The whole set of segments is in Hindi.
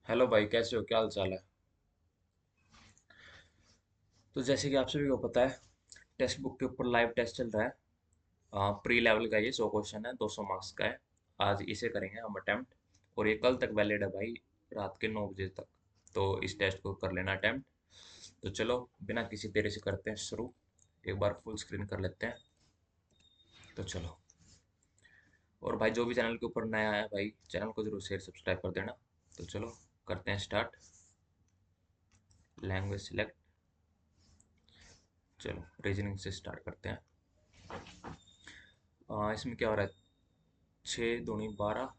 हेलो भाई, कैसे हो? क्या हाल चाल है? तो जैसे कि आप सभी को पता है, टेक्स्ट बुक के ऊपर लाइव टेस्ट चल रहा है। प्री लेवल का ये 100 क्वेश्चन है, 200 मार्क्स का है। आज इसे करेंगे हम अटेम्प्ट। और ये कल तक वैलिड है भाई, रात के 9 बजे तक। तो इस टेस्ट को कर लेना अटेम्प्ट। तो चलो, बिना किसी देरी से करते हैं शुरू। एक बार फुल स्क्रीन कर लेते हैं। तो चलो। और भाई, जो भी चैनल के ऊपर नया है भाई, चैनल को जरूर शेयर सब्सक्राइब कर देना। तो चलो, करते हैं स्टार्ट। Language select. चलो, रीजनिंग से स्टार्ट करते हैं। इसमें क्या हो रहा है? 6 दूनी 12,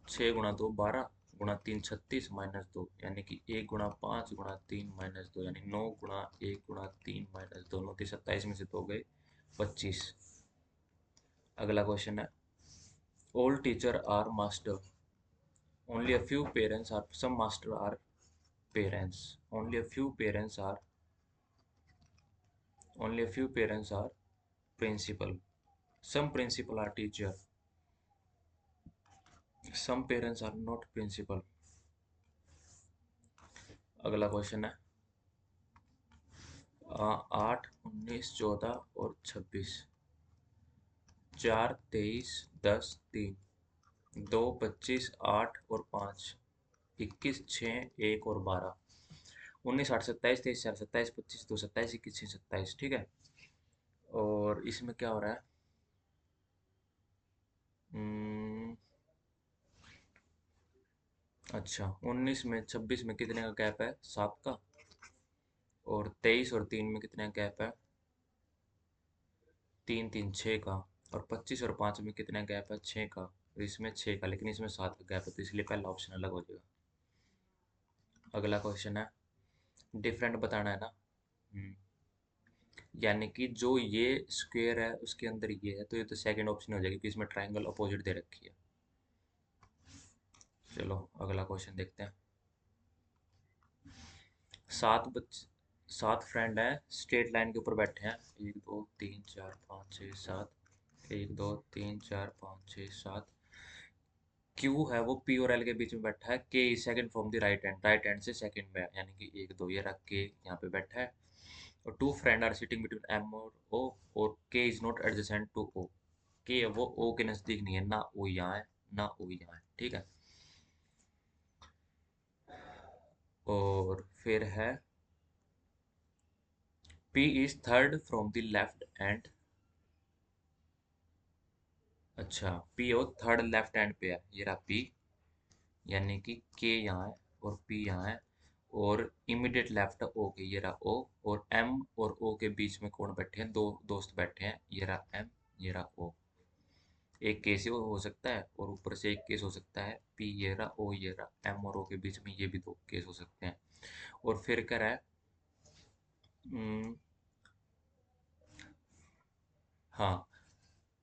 6 गुणा 2 12, गुणा 3 36 -2, यानी कि 1 गुणा 5 गुणा 3 -2, यानी 9 गुणा 1 गुणा 3 -2, 29 27 में से 2 गए 25। अगला क्वेश्चन है, all teacher are master, only a few parents are some master are parents, only a few parents are only a few parents are principal, some principal are teacher, some parents are not principal. अगला क्वेश्चन है, 8 19 14 और 26, 4 23 10 3, 2 25 8 और 5, 21 6 1 और 12, 19 8 27 23 4 27 25 2 27 21 6 27, ठीक है। और इसमें क्या हो रहा है? हम्म, अच्छा, 19 में 26 में कितने का गैप है? 7 का। और 23 और 3 में कितने का गैप है? 3 3 6 का। और 25 और 5 में कितना गैप है? 6 का। और इसमें 6 का, लेकिन इसमें 7 का गैप है, तो इसलिए पहला ऑप्शन अलग हो जाएगा। अगला क्वेश्चन है, डिफरेंट बताना है ना। हम्म, यानी कि जो ये स्क्वायर है उसके अंदर ये है, तो ये तो सेकंड ऑप्शन हो जाएगी, क्योंकि इसमें ट्रायंगल अपोजिट दे रखी है। चलो, अगला क्वेश्चन देखते हैं। सात बच 7 फ्रेंड हैं, स्ट्रेट लाइन के ऊपर बैठे हैं। 1 2 3 4 5 6 7, 1 2 3 4 5 6 7। क्यू है वो पी और एल के बीच में बैठा है। के is second from the right hand से सेकंड में है, यानी कि 1 2, ये रख के यहाँ पे बैठा है। और 2 friend are sitting between M और ओ, और K is not adjacent to O. K है वो ओ के नजदीक नहीं है, ना ओ यहाँ है ना ओ यहाँ है, ठीक है। और फिर है, P is third from the left hand. अच्छा, P O third left hand पे है, ये रहा पी, यानी कि के यहाँ है और पी यहाँ है। और इमीडिएट लेफ्ट ओ के, ये रहा ओ। और एम और ओ के बीच में कौन बैठे हैं? 2 दोस्त बैठे हैं, ये रहा एम, ये रहा ओ। एक केस ही हो सकता है, और ऊपर से एक केस हो सकता है। पी ये रहा, ओ ये रहा, एम और ओ के बीच में ये भी 2 केस हो सकते हैं। और फिर क्या रहा है? हम्म, हाँ,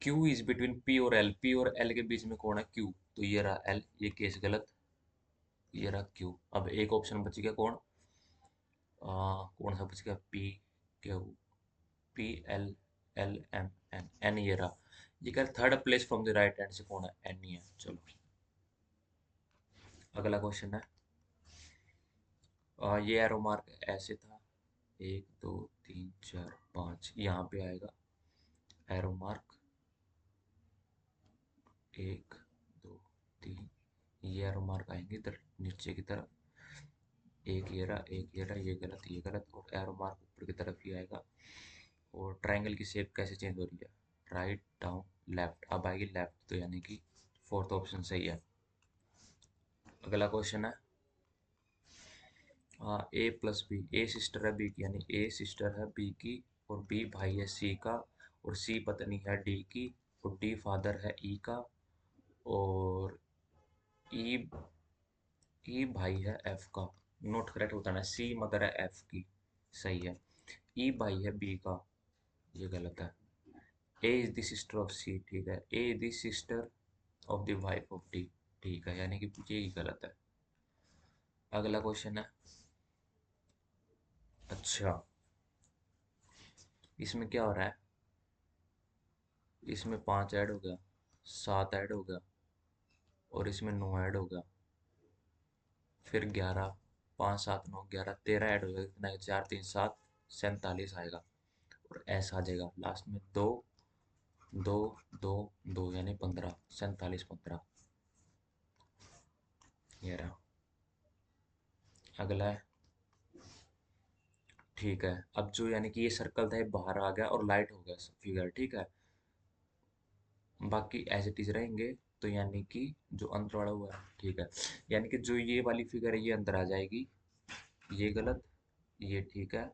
क्यू इज बिटवीन पी और एल, पी और एल के बीच में कौन है? क्यू, तो ये रहा एल, ये केस गलत। ये रहा क्यू। अब एक ऑप्शन बच गया, कौन? कौन सा बच गया? P, Q, P L, L M N, N ये रहा। ये कह third place from the right hand से कौन है? एन ही है। चलो, अगला क्वेश्चन है। ये एरो मार्क ऐसे था, 1 2 3 4 5, यहाँ पे आएगा एरो मार्क। 1 2 3, ये एरो मार्क आएंगे इधर नीचे की तरफ। एक ये रहा, एक ये रहा, ये गलत, ये गलत, और एरो मार्क ऊपर की तरफ ही आएगा। और ट्रायंगल की शेप कैसे चेंज हो रही है? राइट डाउन लेफ्ट, अब आएगी लेफ्ट, तो यानी कि फोर्थ ऑप्शन सही है। अगला क्वेश्चन है, हाँ, ए प्लस बी, ए सिस्टर है बी की, यानी ए सिस्टर है बी की, और बी भाई है सी का, और सी पत्नी है डी की, और डी फादर है ई का, और ई ई भाई है एफ का। नोट करेक्ट बताना है, सी मदर है एफ की, सही है। ई भाई है बी का, ये गलत है। A is the sister of C, ठीक है। A is the sister of the wife of D, ठीक है, यानी कि ये ही गलत है। अगला क्वेश्चन है, अच्छा, इसमें क्या हो रहा है? इसमें 5 ऐड हो गया, 7 ऐड हो गया, और इसमें 9 ऐड हो गया। फिर 11, 5 7 9 11 13 ऐड हो जाएगा, कितना है 4 3 7 47 आएगा। और ऐसा आ जाएगा लास्ट में 2 2 2 2 यानी 15, 47 15। ये रहा। अगला है। ठीक है, अब जो यानी कि ये सर्कल था ये बाहर आ गया और लाइट हो गया फिगर, ठीक है। बाकी एज इट इज रहेंगे। तो यानी कि जो अंदर वाला हुआ है, ठीक है, यानी कि जो ये वाली फिगर है ये अंदर आ जाएगी, ये गलत, ये ठीक है,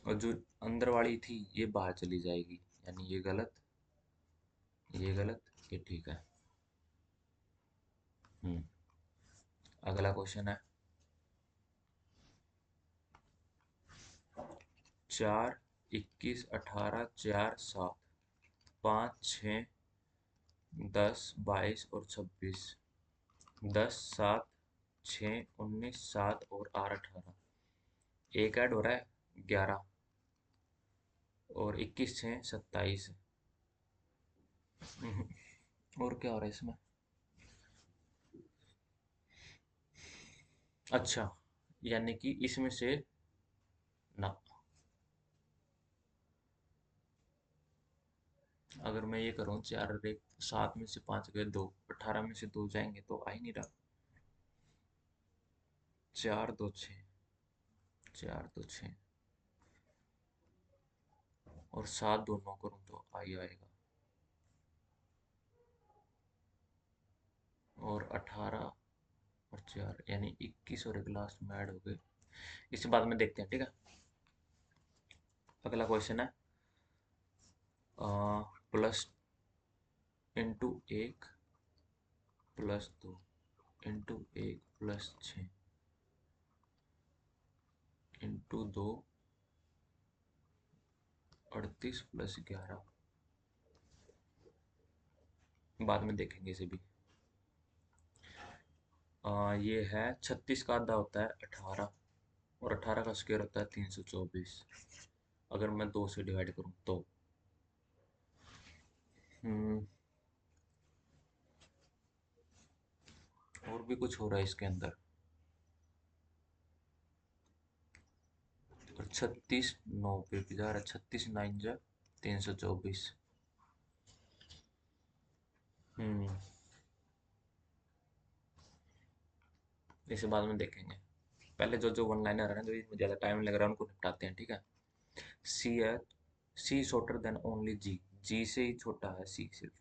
और जो अंदर वाली थी ये बाहर चली जाएगी, यानी ये गलत, ये गलत, ये ठीक है। हम्म। अगला क्वेश्चन है। 4 21 18 4 7 5 6 10 22 और 26। 10 7 6 19 7 और 8 18। एक ऐड हो रहा है 11, और 21 6 27। और क्या हो रहा है इसमें? अच्छा, यानी कि इसमें से ना, अगर मैं ये करूँ 4 और 1 7 में से 5 गए 2, 18 में से 2 जाएंगे तो आ ही नहीं रहा। 4 2 6, 4 2 6, और 7 दोनों करूँ तो आ ही आएगा। और 18 और 4 यानी 21 और एक लास्ट में ऐड हो गए। इसके बाद में देखते हैं, ठीक है। अगला क्वेश्चन है। Plus into 1 plus 2 into 1 plus 6 into 2 38 plus 11। बाद में देखेंगे इसे भी। ये है 36 का आधा होता है 18, और 18 का स्क्वायर होता है 324। अगर मैं 2 से डिवाइड करूँ तो हम्म, और भी कुछ हो रहा है इसके अंदर। और 36 9 पे भी जा रहा है, 36 9 जा 324। हम्म। इसे बाद में देखेंगे। पहले जो जो वन लाइनर है ना, जो इसमें ज़्यादा टाइम लग रहा है उनको निपटाते हैं, ठीक है। सी है, सी शॉर्टर देन ओनली जी, जी से ही छोटा है सी सिर्फ।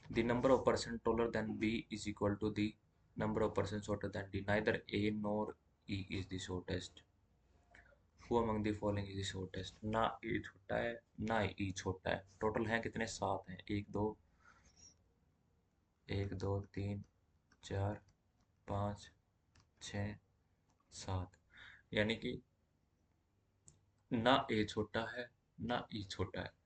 The number of person taller than B is equal to the number of person shorter than D. Neither A nor E is the shortest. Who among the following is the shortest? ना A छोटा है ना E छोटा है। टोटल हैं कितने? 7 हैं। एक दो तीन चार 5 6 7। यानी कि ना A छोटा है ना E छोटा है।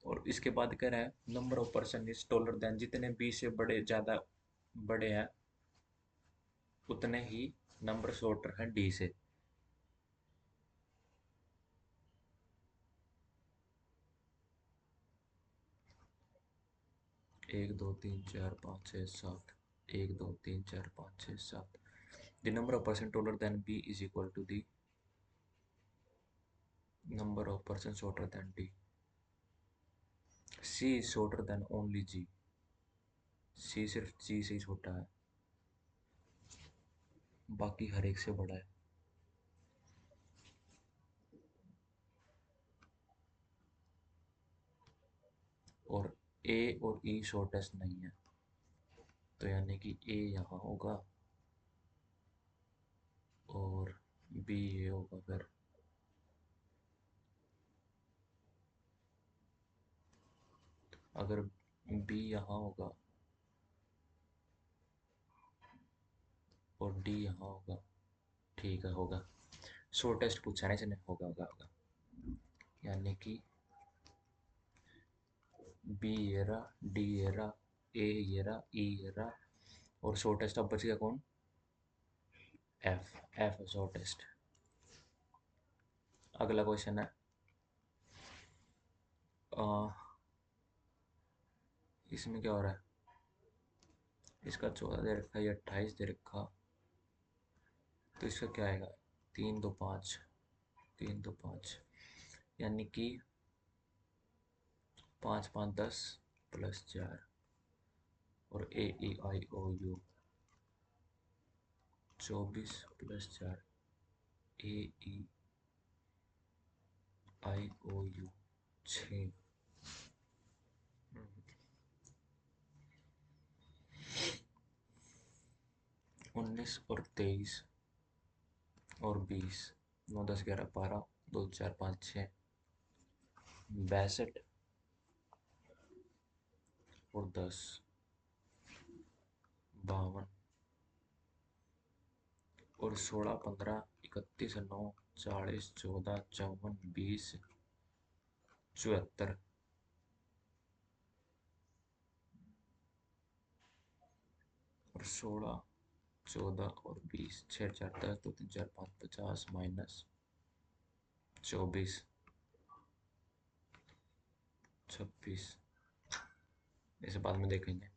और इसके बाद कह रहा है number of person is taller than, जितने बी से बड़े ज़्यादा बड़े हैं उतने ही नंबर शॉर्टर हैं डी से। एक दो तीन चार पाँच छः सात। एक दो तीन चार पाँच छः सात। The number of person taller than B is equal to the number of person shorter than D. C is shorter than only G, C सिर्फ जी से ही छोटा है, बाकी हर एक से बड़ा है। और ए और ई शॉर्टेस्ट नहीं है, तो यानी कि ए यहाँ होगा और बी ये होगा। फिर अगर बी यहाँ होगा और डी यहाँ होगा, ठीक है होगा। शॉर्टेस्ट पूछा ना इसने, होगा होगा होगा। यानी कि बी ये रहा, डी ये रहा, ए ये रहा, ई ये रहा, और शॉर्टेस्ट अब बच गया कौन? एफ। एफ है शॉर्टेस्ट। अगला क्वेश्चन है। आ, इसमें क्या हो रहा है? इसका 14 दे रखा है, ये 28 दे रखा, तो इसका क्या आएगा? 3 2 5, 3 2 5, यानी कि 5 5 10 +4, और AEIOU 24 + 4, AEIOU 6। 19 और 23 और 20, 9 10 11 12, 2 4 5 6, 62 और 10, 52 और 16 15 31 9 40 14 54 20 74, और 16 14 और 20, 6 4 10 2 3 4 5 50 -24 26। इसे बाद में देखेंगे।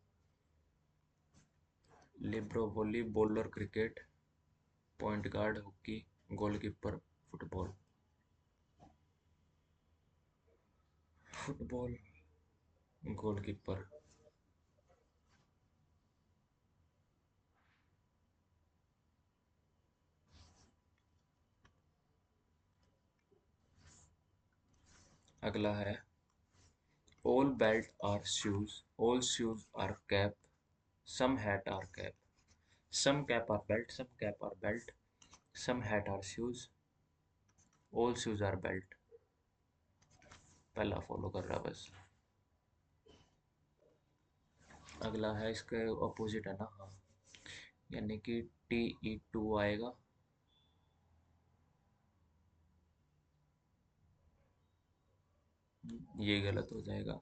Libero volley, bowler cricket, point guard hockey, goalkeeper football. Football, goalkeeper. अगला है all belt are shoes, all shoes are cap, some hat are cap, some cap are belt, some cap are belt, some hat are shoes, all shoes are belt। पहला फॉलो कर रहा बस। अगला है, इसके अपोजिट है ना, हाँ, यानी कि TE2 आएगा, ये गलत हो जाएगा,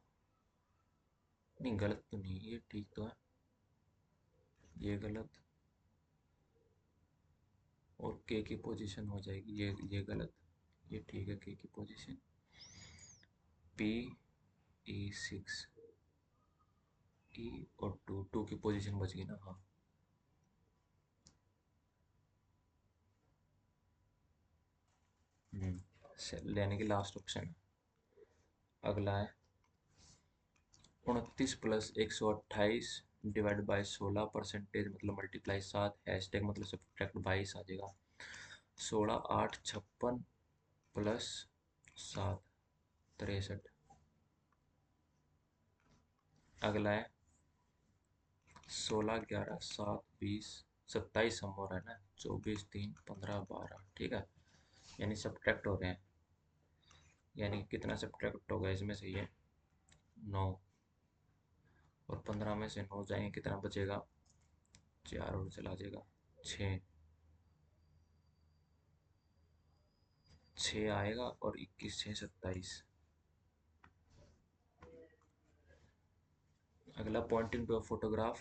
नहीं गलत तो नहीं, ये ठीक तो है, ये गलत, और के की पोजीशन हो जाएगी, ये गलत, ये ठीक है, के की पोजीशन PE6, E और टू की पोजीशन बच गई ना, हाँ। लेने की लास्ट ऑप्शन है। अगला है 29 + 128 /16 परसेंटेज मतलब मल्टीप्लाई 7, हैशटैग मतलब सब्ट्रैक्ट 22 आ जाएगा। 16 8 56 +7 63। अगला है 16 11 7 20 27 सम हो रहा है ना, 24 3 15 12, ठीक है, यानी सब्ट्रैक्ट हो रहे हैं, यानी कितना सब्ट्रैक्ट होगा इसमें से, ये 9, और 15 में से 9 जाएंगे, कितना बचेगा, 4 और चला जाएगा, 6, 6 आएगा, और 21 6 27। अगला pointing to a photograph,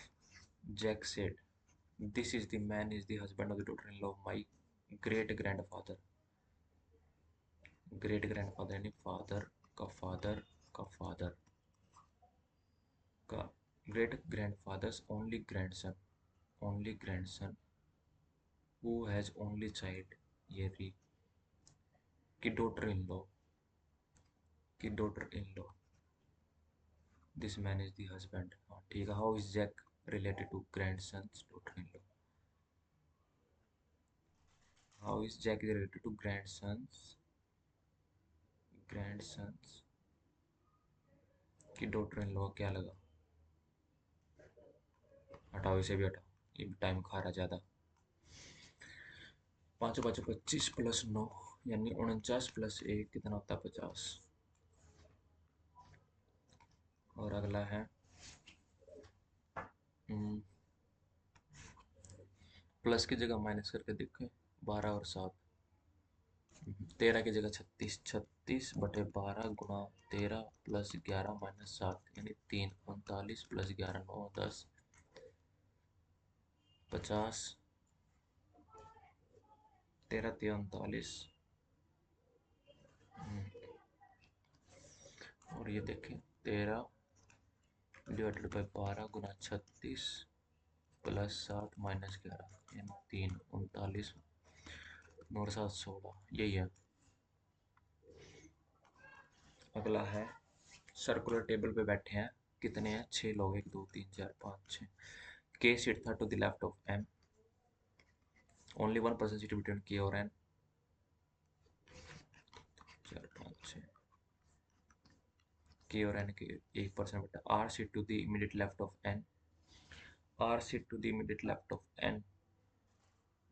Jack said this is the man is the husband of the daughter in law of my great grandfather. Great grandfather यानी फादर का फादर का फादर का great grandfathers only grandson who has only child, ये री की डॉटर इन लॉ, की daughter in law, this man is the husband, हाँ ठीक है। How is Jack related to grandson's daughter in law, how is Jack related to grandson's की डॉटर इन लॉ, क्या लगा, हटाओ इसे भी हटाओ, ये टाइम खा रहा ज़्यादा। 5 5 25 + 9 यानी 49 + 1 कितना होता है, 50। और अगला है प्लस की जगह माइनस करके देखें, 12 और 7, 13 की जगह 36, 36/12 गुणा 13 + 11 - 7 यानी 3, 39 + 11 9 10 50, 13 3 39। और ये देखें 13 ÷ 12 गुणा 36 +7 -11 यानी 3 39 और 7 16, यही है। अगला है सर्कुलर टेबल पे बैठे हैं, कितने हैं? 6 लोग, 1 2 3 4 5 6। के सीट था to the left of M, only one person seat between K और एन, 4 5 6, के और एन के एक पर्सन बैठा। R seat to the immediate left of N, R seat to the immediate left of N,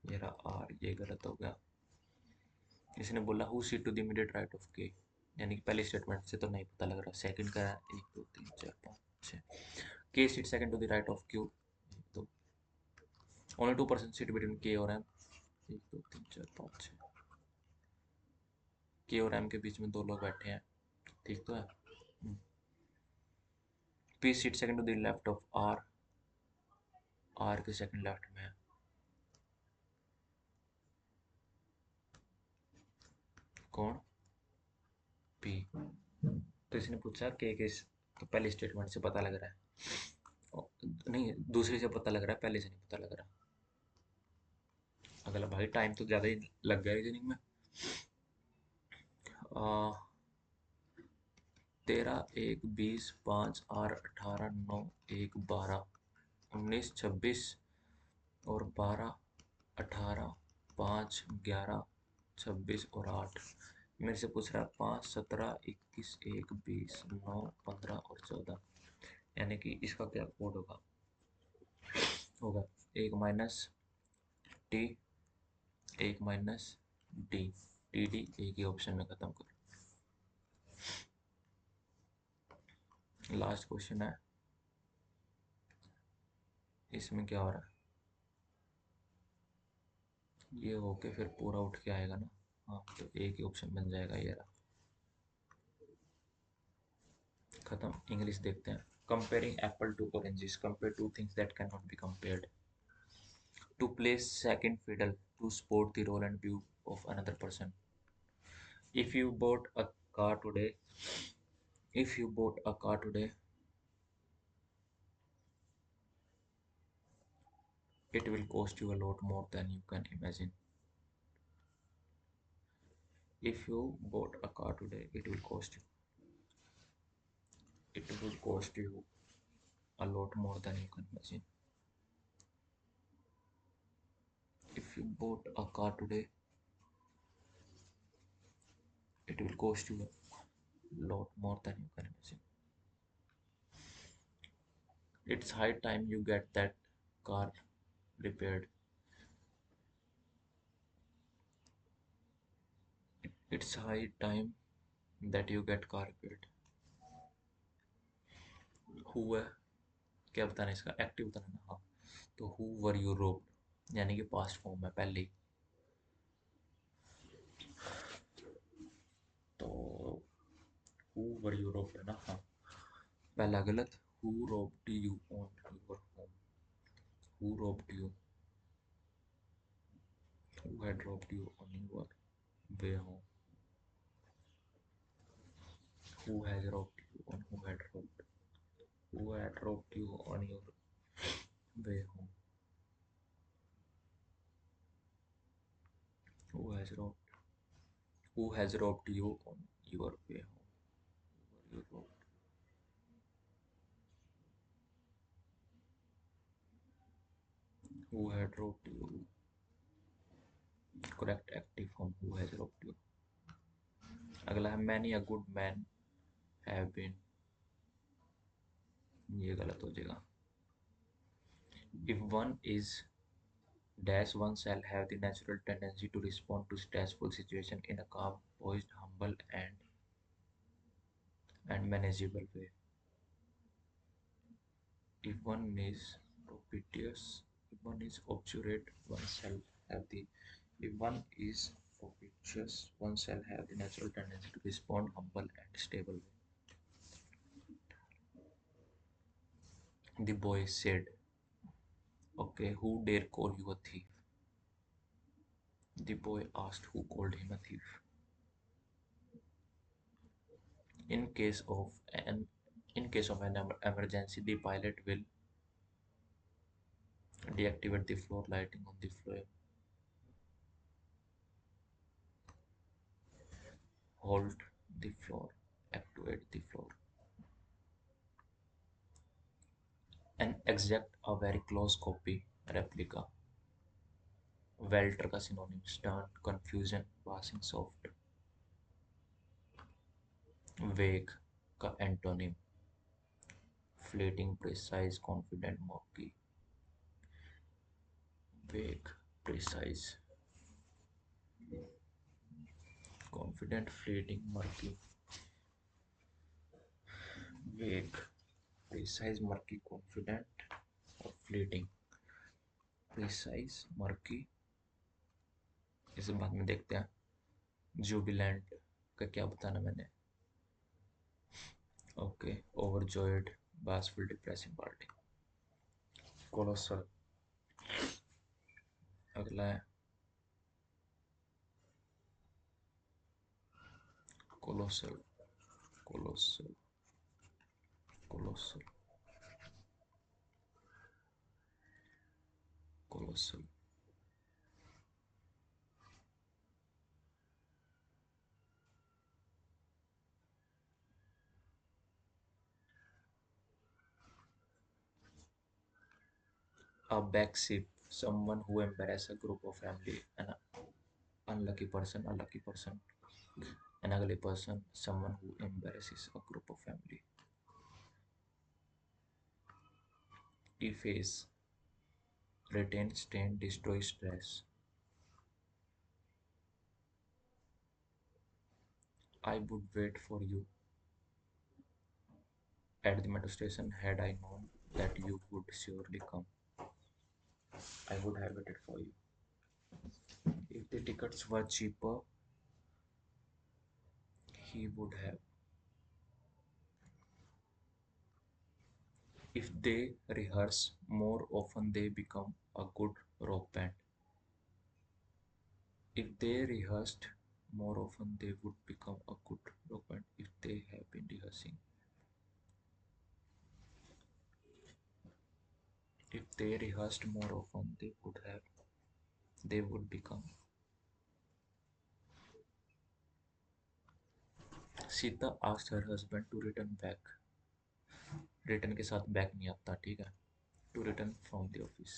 ये रहा आर, ये गलत हो गया। इसने बोला who seat to the immediate right of K, यानी कि पहले स्टेटमेंट से तो नहीं पता लग रहा। सेकंड का है 1 2 3 4 5 6, K sits second to the right of Q, तो only two person seat between K और एम, 1 2 3 4 5 6, के और एम के बीच में 2 लोग बैठे हैं, ठीक तो है। P seat second to the left of R, R K second left में है। कौन? पी। तो इसने पूछा के किस, तो पहले स्टेटमेंट से पता लग रहा है, नहीं दूसरे से पता लग रहा है, पहले से नहीं पता लग रहा। अगला भाई टाइम तो ज़्यादा ही लग गया रीजनिंग में। 13 1 20 5 8 18 9 1 12 19 26 और 12 18 5 11 26 और 8। मेरे से पूछ रहा है 5 17 21 1 20 9 15 और 14, यानी कि इसका क्या कोड होगा? होगा 1 minus T, 1 minus D, T D एक ही ऑप्शन में खत्म करो। लास्ट क्वेश्चन है, इसमें क्या हो रहा है? ये होके फिर पूरा उठ के आएगा ना, हाँ तो एक ही ऑप्शन बन जाएगा ये रहा। खत्म। इंग्लिश देखते हैं। Comparing apple to oranges, compare two things that cannot be compared. To play second fiddle, to sport the role and view of another person. If you bought a car today, if you bought a car today, it will cost you a lot more than you can imagine. If you bought a car today, it will cost you a lot more than you can imagine. If you bought a car today, it will cost you a lot more than you can imagine. It's high time you get that car repaired. It's high time that you get car repaired. Who है, क्या बताना है इसका? एक्टिव बताना है, हाँ। तो हु वर यू रोब्ड, यानी कि पास्ट फॉर्म है पहले ही। तो हु वर यू रोब्ड है ना, हाँ। पहला गलत, who robbed you on your home, who robbed you, who had robbed you on your way home, who has robbed you on, who had robbed you on your way home, who has robbed, who has robbed you on your way home, you robbed, who had robbed you, correct active form who has robbed you. अगला है many a good man have been, ये गलत हो जाएगा। If one is dash, one shall have the natural tendency to respond to stressful situation in a calm, poised, humble and manageable way. If one is propitious, if one is obdurate, one shall have the, if one is propitious, one shall have the natural tendency to respond humble and stable way. The boy said, okay, who dare call you a thief? The boy asked who called him a thief. In case of an emergency, the pilot will Deactivate the floor lighting on the flame. Hold the floor. Activate the floor. An exact a very close copy. Replica. Welter का synonym stern, confusion, passing soft. Vague का antonym fleeting, precise, confident, murky. Vague, precise, confident, fleeting, murky. Vague, precise, murky, confident और फ्लेटिंग. प्रिसाइज, मर्की, इसे बाद में देखते हैं. जुबिलेंट का क्या बताना मैंने. Okay. Overjoyed, bashful, depressing, party. Colossal. अगला है colossal. Colossal, colossal, colossal. A backseat, someone who embarrass a group of family. An unlucky person, a lucky person. An ugly person, someone who embarrasses a group of family. Efface, retain, stain, destroy, stress. I would wait for you at the metro station had I known that you would surely come. I would have waited for you. If the tickets were cheaper, he would have. If they rehearse more often, they become a good rock band. If they rehearsed more often, they would become a good rock band. If they have been rehearsing. If they rehearsed more often, they would become. Sita asked her husband to return back. Return के साथ back नहीं आता, ठीक है. To return from the office.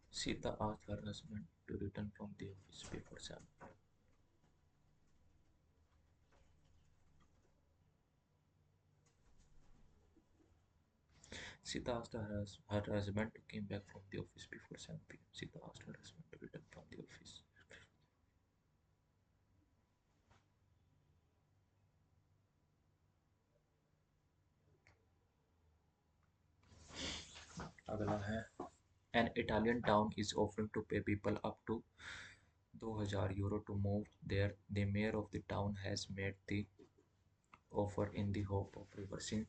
Sita asked her husband to return from the office before 7. Sita asked her husband to came back from the office before 7 p.m. Sita asked her husband to return from the office. अगला है an Italian town is offering to pay people up to €2000 to move there. The mayor of the town has made the offer in the hope of reversing.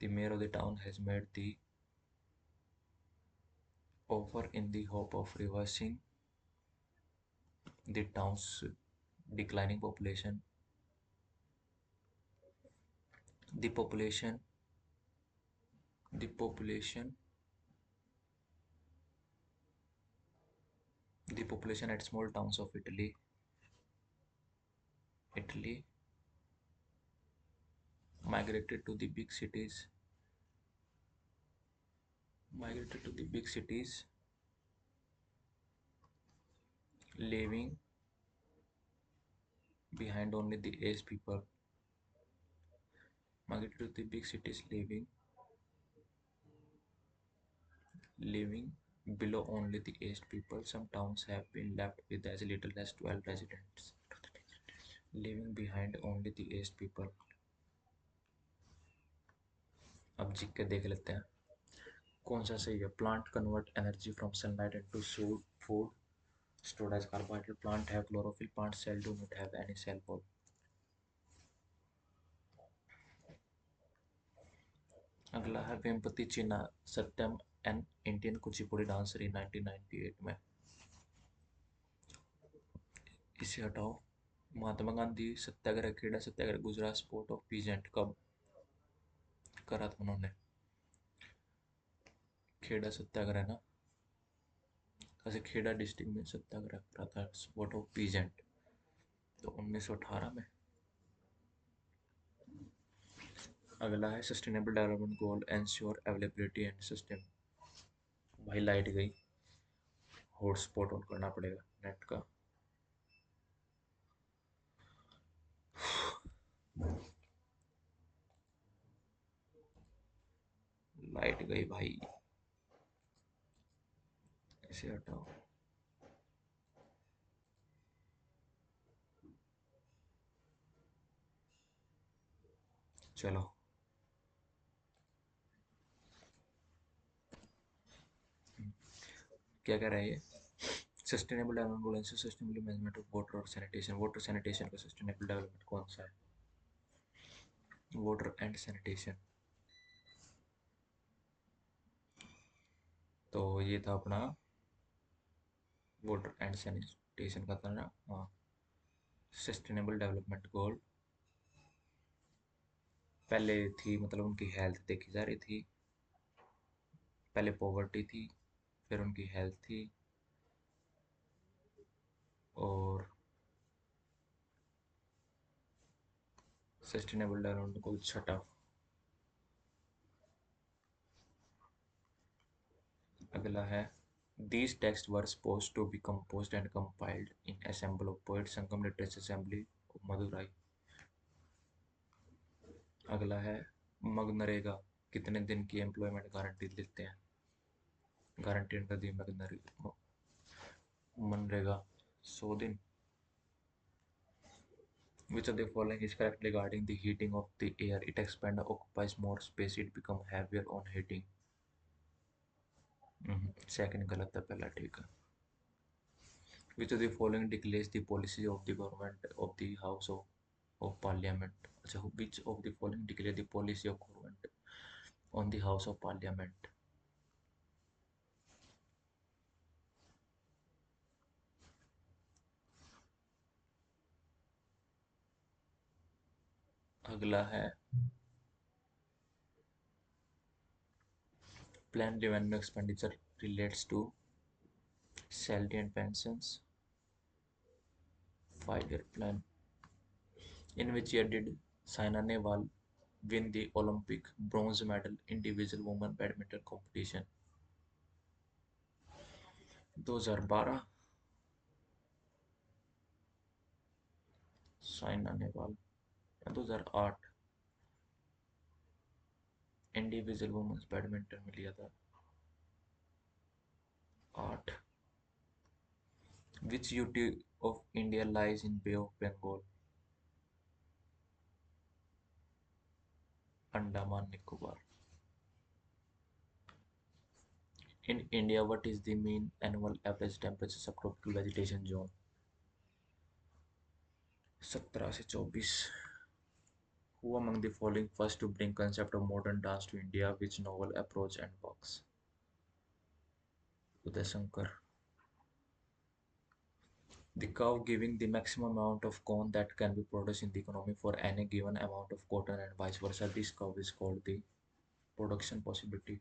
The mayor of the town has made the offer in the hope of reversing the town's declining population. The population the population the population at small towns of Italy migrated to the big cities leaving behind only the aged people. Migrated to the big cities leaving below only the aged people. Some towns have been left with as little as 12 residents. Leaving behind only the aged people. अब जीख के देख लेते हैं कौन सा सही है. Plant convert energy from sunlight into food stored as carbohydrate. Plant have chlorophyll. Plant cell do not have any cell wall. अगला है Vempati Chinna Satyam an Indian Kuchipudi dancer in 1998 में. इसे हटाओ. Mahatma Gandhi Satyagraha, Kheda Satyagraha, Gujarat sport of peasant कब करा था उन्होंने? खेड़ा सत्याग्रह ना, ऐसे खेड़ा डिस्ट्रिक्ट में सत्याग्रह करा था स्पोर्ट ऑफ पीजेंट, तो 1918 में। अगला है sustainable development goal ensure availability and system. भाई लाइट गई, हॉटस्पॉट ऑन करना पड़ेगा नेट का। लाइट गई भाई, इसे हटाओ। चलो, क्या कह रहा है ये? Sustainable development goal and sustainable management of water और सैनिटेशन। वाटर सैनिटेशन का सस्टेनेबल डेवलपमेंट कौन सा है? वाटर एंड सैनिटेशन, तो ये था अपना वाटर एंड सैनिटेशन का था ना। हाँ, सस्टेनेबल डेवलपमेंट गोल पहले थी, मतलब उनकी हेल्थ देखी जा रही थी। पहले पॉवर्टी थी, फिर उनकी हेल्थ थी, और सस्टेनेबल डेवलपमेंट गोल छठा। अगला है these texts were supposed to be composed and compiled in ensemble of poets Sangam literature assembly of Madurai. अगला है मनरेगा कितने दिन की एम्प्लॉयमेंट गारंटी देते हैं? गारंटी अंडर दी मनरेगा 100 दिन। Which of the following is correct regarding the heating of the air? It expands, occupies more space, it become heavier on heating। Second गलत है, पहला ठीक है। Which of the following declares the policy of the government of the House of Parliament? अच्छा, which of the following declare the policy of government on the House of Parliament? अगला है planned revenue expenditure relates to salary and pensions। 5-year plan। In which year did Saina Nehwal win the Olympic bronze medal individual women badminton competition? 2012। Saina Nehwal 2008 individual women's badminton में लिया था। 8। Which UT of India lies in Bay of Bengal? Andaman Nicobar. In India, what is the mean annual average temperature subtropical vegetation zone? 17 से 24। Who among the following first to bring concept of modern dance to India? Which novel approach and works? Uday Shankar। The cow giving the maximum amount of corn that can be produced in the economy for any given amount of cotton and vice versa. This cow is called the production possibility।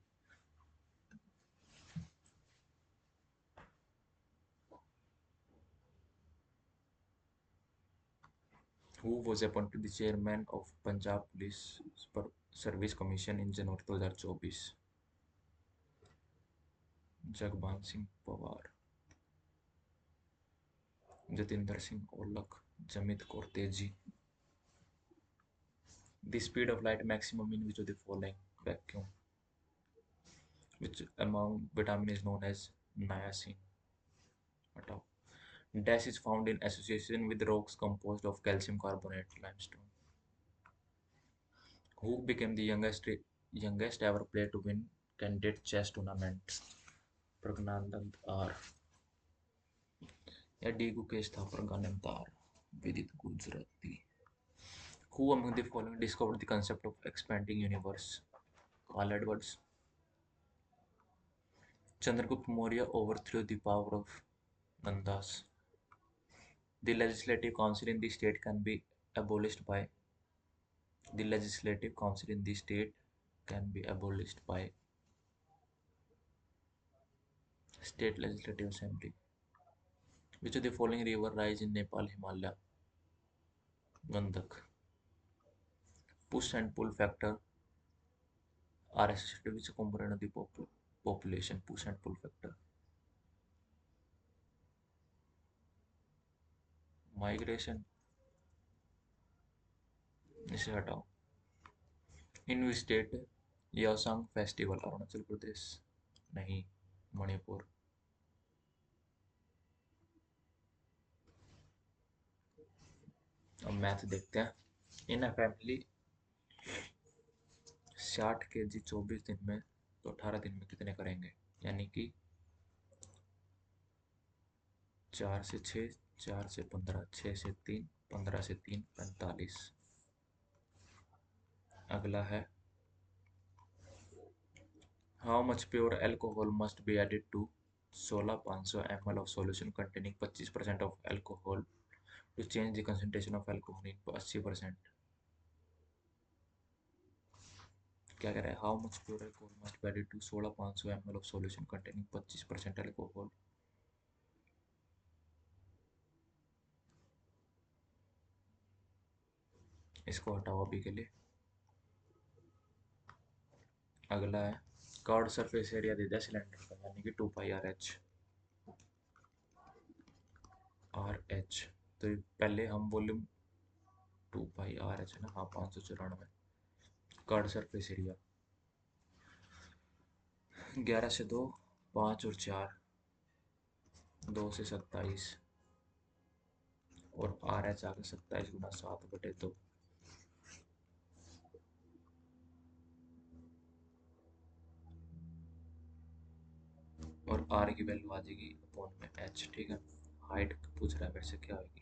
Who was appointed the chairman of Punjab Police Service Commission in January 2024? जगबान Singh Pawar. Jatinder Singh Aulakh, जमित Kaur तेजी। The speed of light maximum in which of the following? Vacuum। Which among vitamin is known as niacin? हटाओ। Dash is found in association with rocks composed of calcium carbonate, limestone। Who became the youngest ever player to win candidate chess tournament? Praggnanandhaa R या डी गुकेश था प्रज्ञानंद आर, विदित Gujarati. Who among the following discovered the concept of expanding universe? Carl Edwards। Chandragupta Maurya overthrew the power of Nandas। The legislative council in the state can be abolished by the legislative council in the state can be abolished by state legislative assembly. Which of the following river rise in Nepal Himalaya? Gandak. Push and pull factor are associated with which component of the population? Push and pull factor. Migration. इसे हटाओ. In which state Yaosang festival? Arunachal Pradesh. नहीं, मणिपुर. अब मैथ देखते हैं. इन अ फैमिली 60 kg 24 दिन में तो 18 दिन में कितने करेंगे? यानी कि 4 से 6, 4 से 15, 6 से 3, 15 से 3, 45. अगला है how much pure alcohol must be added to 16,500 ml of solution containing 25% of alcohol to change the concentration of alcohol in 80%. क्या कह रहा है? How much pure alcohol must be added to 16,500 ml of solution containing 25% alcohol. इसको हटाओ अभी के लिए. अगला है कर्ड सरफेस एरिया दे दिया सिलेंडर का, यानी कि 2πRH. RH तो पहले हम वॉल्यूम 2πRH है ना, हाँ 594. कर्ड सरफेस एरिया 11 से 2, 5 और 4, 2 से 27 और RH आगे 27 गुना 7/2. और R की वैल्यू आ जाएगी अपॉन में H. ठीक है. हाइट पूछ रहा है मेरे से क्या होगी.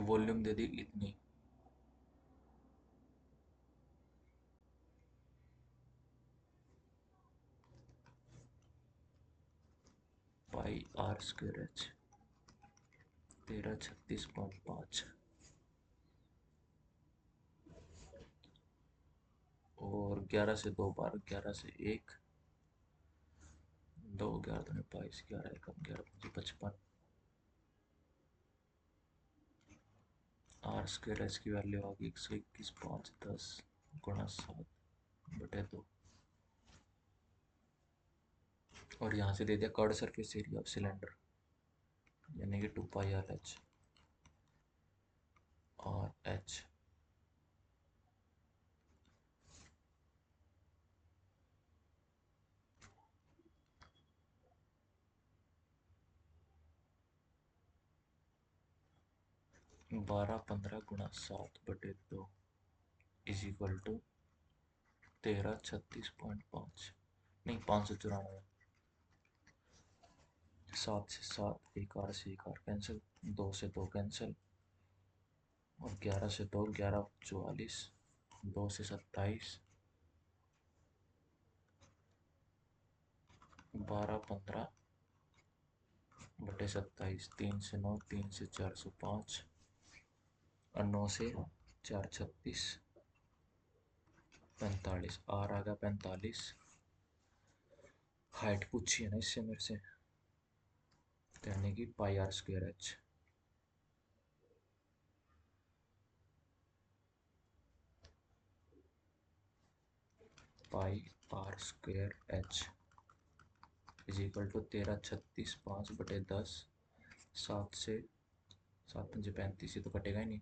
वॉल्यूम दे दी इतनी. πr²H 1336.5 और 11 से 2 बार 11 से 1, 2 11 दूनी 22, 11 एकम 11 55. r²H की वैल्यू आ गई 121.510 गुणा 7/2. और यहाँ से दे दिया curved surface area of cylinder, यानी कि 2πRH और H. बारह 15 गुणा 7/2 इज इक्वल टू 1336.5, नहीं 594. 7 से 7, 1 R से 1 R कैंसिल, 2 से 2 कैंसिल और 11 से 2, 11 44, 2 से 27, 12 15/27, 3 से 9, 3 से 405 और 9 से 4 36, 45. R आ गया 45. हाइट पूछी है ना इससे मेरे से, यानी कि πr²H. πr²H is equal to 1336.5/10. 7 से 7 5 35, ये तो कटेगा ही नहीं.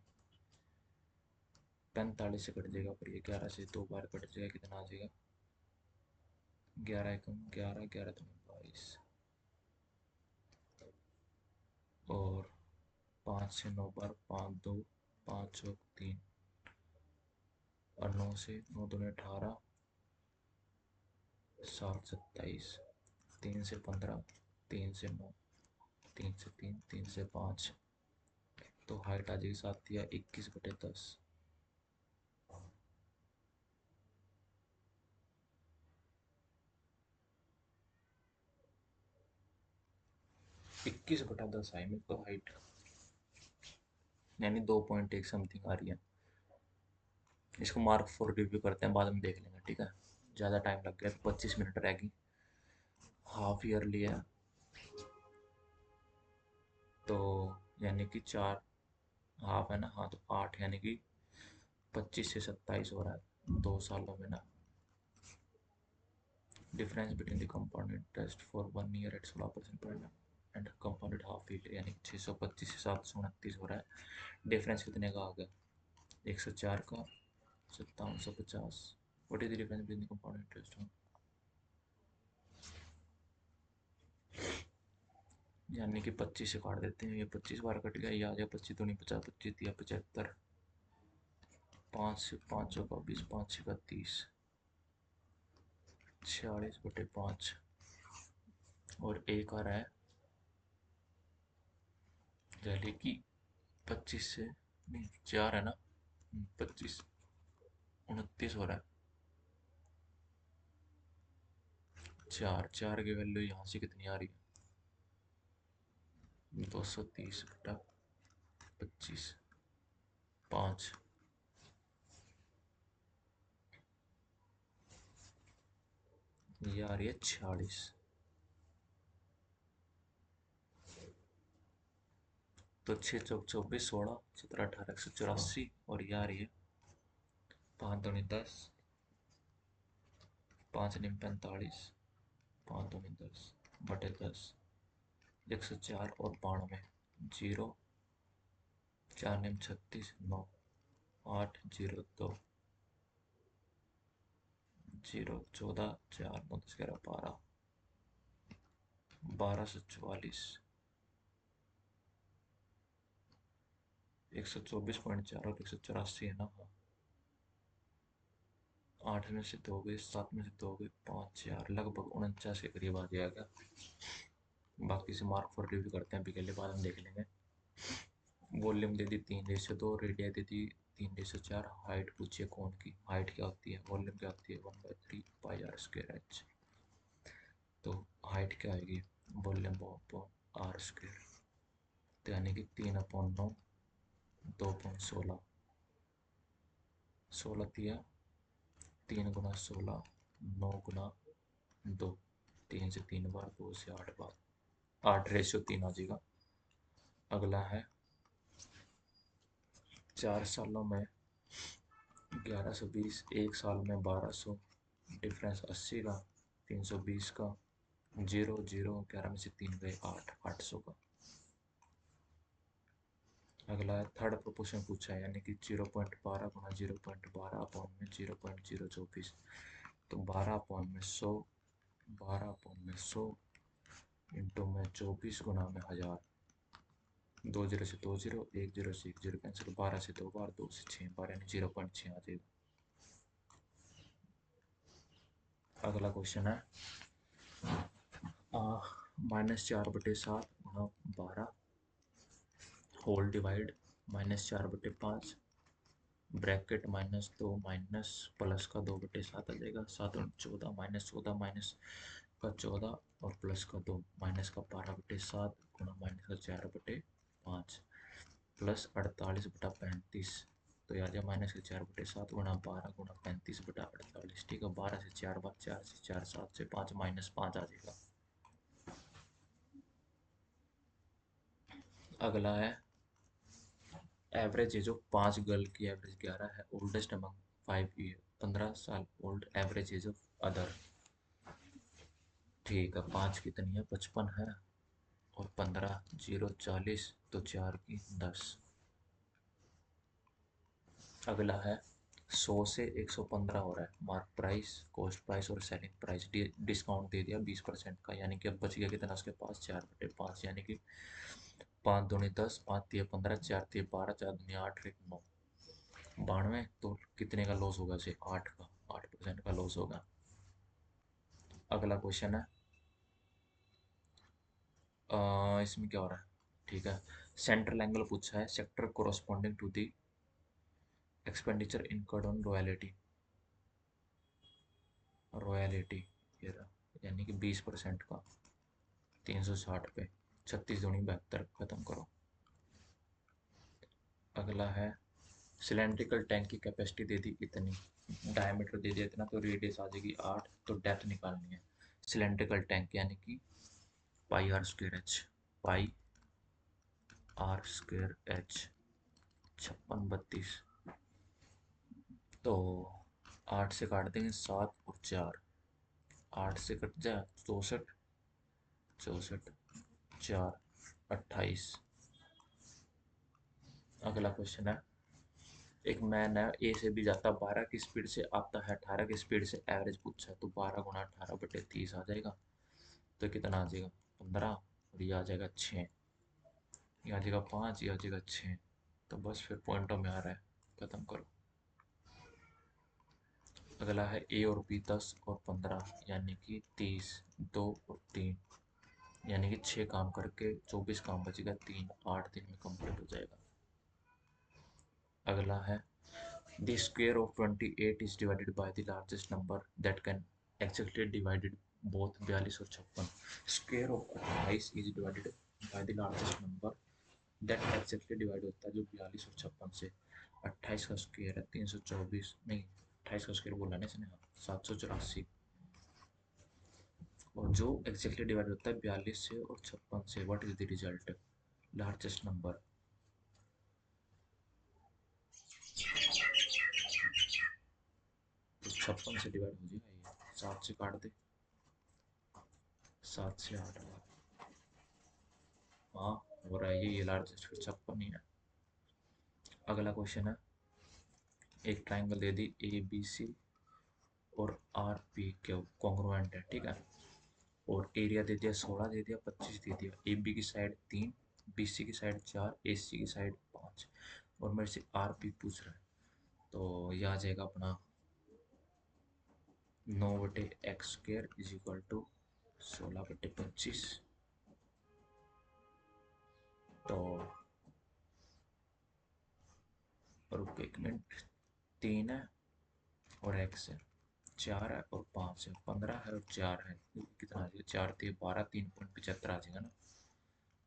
45 से कट जाएगा, पर ये 11 से 2 बार कट जाएगा, कितना आ जाएगा? 11 एकम 11, 11 दूनी 22 और 5 से 9 बार 5 2, 5 और 3 और 9 से 9 दूनी 18, 7 27, 3 से 15, 3 से 9, 3 से 3, 3 से 5. तो हाइट आ जाएगी 7 या 21/10. 21/10 आई मेरे को हाइट, यानी 2.1 समथिंग आ रही है। इसको मार्क फॉर रिव्यू करते हैं, बाद में देख लेंगे, ठीक है। ज़्यादा टाइम लग गया, 25 मिनट रहेगी, हाफ ईयरली है तो, यानी कि 4 हाफ है ना, हाँ तो 8, यानी कि 25 से 27 हो रहा है 2 सालों में ना। Difference between the compound interest for 1 year at 16% per annum and compounded half year, यानी 625 से 729 हो रहा है। डिफरेंस कितने का आ गया, 104 का, 5750। What is the difference between the compound interest, यानी कि 25 से काट देते हैं, ये 25 बार कट गया, ये आ गया 25 दूनी 50, 25 दिया 75, 5 से 5 का 20, 5 का 30, 46/5, और एक आ रहा है, यानी कि 25 से, नहीं 4 है ना, 25, 29 हो रहा है। 4 की वैल्यू यहाँ से कितनी आ रही है, 230/25, 5, ये आ रही है 46। तो 6 चौक 24, 16, 17, 18, 184, और ये आ रही है 5 दूनी 10, 5 नीम 45, 5 दूनी 10/10, 104 और 92, 0, 4 नीम 36, 9, 8, 0, 2, 0, 14, 4, 9, 10, 11, 12, 1244, 124.4 और 184 है ना, हाँ। 8 में से 2 गए, 7 में से 2 गए, 5, 4, लगभग 49 के करीब आ जाएगा। बाकी से मार्क फॉर रिव्यू करते हैं, अभी के लिए बाद हम देख लेंगे। वॉल्यूम दे दी 3:2, रेडिया दे दी 3:4, हाइट पूछिए कौन की, हाइट क्या होती है, वॉल्यूम क्या होती है, 1/3 पाई आर स्क्वायर एच। तो हाइट क्या आएगी, वॉल्यूम अपॉन आर स्क्वायर, तो यानी कि 3/9, 2.16, 16 दिया, 3 × 16, 9 × 2, 3 से 3 बार, 2 से 8 बार, 8:3 आ जाएगा। अगला है 4 सालों में 1120, एक साल में 1200, डिफरेंस 80 का, 320 का, 0, 0, 11 में से 3 गए, 8, 800 का। अगला है थर्ड प्रोपोर्शन पूछा है, यानी कि 0.12 × 0.12 अपॉन में 0.024, तो 12 अपॉन में 100, 12 अपॉन में 100 इंटू में 24 गुना में 1000, 2 0 से 2 0, 1 0 से 1 0 कैंसिल, 12 से 2 बार, 2 से 6 बार, यानी 0.6 आ जाएगा। अगला क्वेश्चन है -4/7 गुणा 12 whole divide -4/5 bracket -2 minus plus का 2/7 आ जाएगा, 7 और 14, -14 माइनस का 14 और प्लस का 2, माइनस का 12/7 गुणा माइनस का 4/5 प्लस 48/35, तो यहाँ जाए माइनस के 4/7 गुणा 12 गुणा 35/48, ठीक है। 12 से 4 बार, 4 से 4, 7 से 5, -5 आ जाएगा। अगला है एवरेज एज ऑफ 5 गर्ल की एवरेज 11 है, ओल्डेस्ट अमंग 5 ईयर, 15 साल old, average age of other, ठीक है। 5 कितनी है, 55 है, और 15, 0, 40, तो 4 की 10। अगला है 100 से 115 हो रहा है, मार्क प्राइस, कॉस्ट प्राइस और सेलिंग प्राइस, डिस्काउंट दे दिया 20% का, यानी कि अब बच गया कितना उसके पास, 4/5, यानी कि 5 दूनी 10, 5 तिया 15, 4 तिया 12, 4 दूनी 8, 1 9, 92, तो कितने का लॉस होगा उसे, 8 का, 8% का लॉस होगा। अगला क्वेश्चन है इसमें क्या हो रहा है, ठीक है। सेंट्रल एंगल पूछा है, sector corresponding to the expenditure incurred on royalty, royalty ये रहा, यानी कि 20% का 360 पे 36 दूनी 72, खत्म करो। अगला है सिलेंड्रिकल टैंक की कैपेसिटी दे दी इतनी, डायमीटर दे दिया इतना, तो रेडियस आ जाएगी 8, तो डेप्थ निकालनी है सिलेंड्रिकल टैंक यानी कि pi r square h, pi r square h 56 32। तो 8 से काट देंगे 7 और 4, 8 से कट जाए 64, 64 4 28। अगला क्वेश्चन है, एक मैन है ए से भी जाता 12 की स्पीड से, आता है 18 की स्पीड से, एवरेज पूछा है, तो 12 गुना 18/30 आ जाएगा। तो कितना आ जाएगा 15, और ये आ जाएगा 6, ये आ जाएगा 5, ये आ जाएगा 6। तो बस फिर पॉइंटों में आ रहा है, खत्म करो। अगला है ए और बी 10 और 15 यानी कि 30, 2 और 3 यानी कि 6 काम करके 24 काम बचेगा, 3 8 दिन में कंप्लीट हो जाएगा। अगला है the square of 28 is divided by the largest number that can exactly divided both 42 और 56। square of 28 is divided by the largest number that exactly divide होता है जो 42 और 56 से। 28 का स्क्वायर है 324, नहीं 28 का स्क्वायर बोला ना इसने, 784, और जो एक्जैक्टली डिवाइड होता है 42 से और 56 से। What is the result, largest number. तो 56 से डिवाइड हो जाएगा ये, 7 से काट दे, 7 से 8, हाँ हो रहा है ये लार्जेस्ट, फिर 56 ही है। अगला क्वेश्चन है, एक triangle they the A B C और आर पी के कॉन्ग्रुएंट है, ठीक है, और एरिया दे दिया 16, दे दिया 25, दे दिया। ए बी की साइड 3, बी सी की साइड 4, ए सी की साइड 5, और मेरे से आर पी पूछ रहा है। तो यह आ जाएगा अपना 9/x² इज इक्वल टू 16/25। तो रुक एक मिनट, 3 है और x है, 4 है और 5 है, 15 है और 4 है, कितना आ जाएगा, 4 3 12, 3.75 आ जाएगा ना,